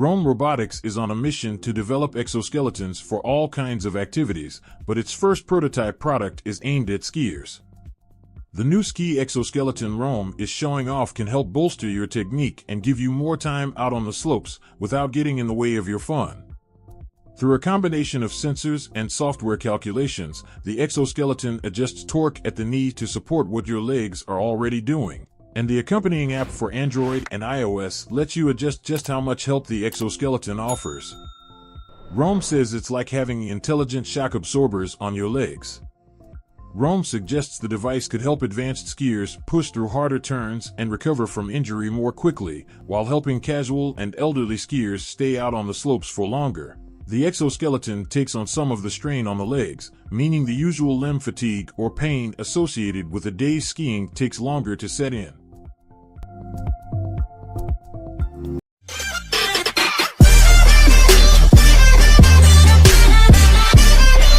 Rome Robotics is on a mission to develop exoskeletons for all kinds of activities, but its first prototype product is aimed at skiers. The new ski exoskeleton Rome is showing off can help bolster your technique and give you more time out on the slopes without getting in the way of your fun. Through a combination of sensors and software calculations, the exoskeleton adjusts torque at the knee to support what your legs are already doing. And the accompanying app for Android and iOS lets you adjust just how much help the exoskeleton offers. Rome says it's like having intelligent shock absorbers on your legs. Rome suggests the device could help advanced skiers push through harder turns and recover from injury more quickly, while helping casual and elderly skiers stay out on the slopes for longer. The exoskeleton takes on some of the strain on the legs, meaning the usual limb fatigue or pain associated with a day's skiing takes longer to set in.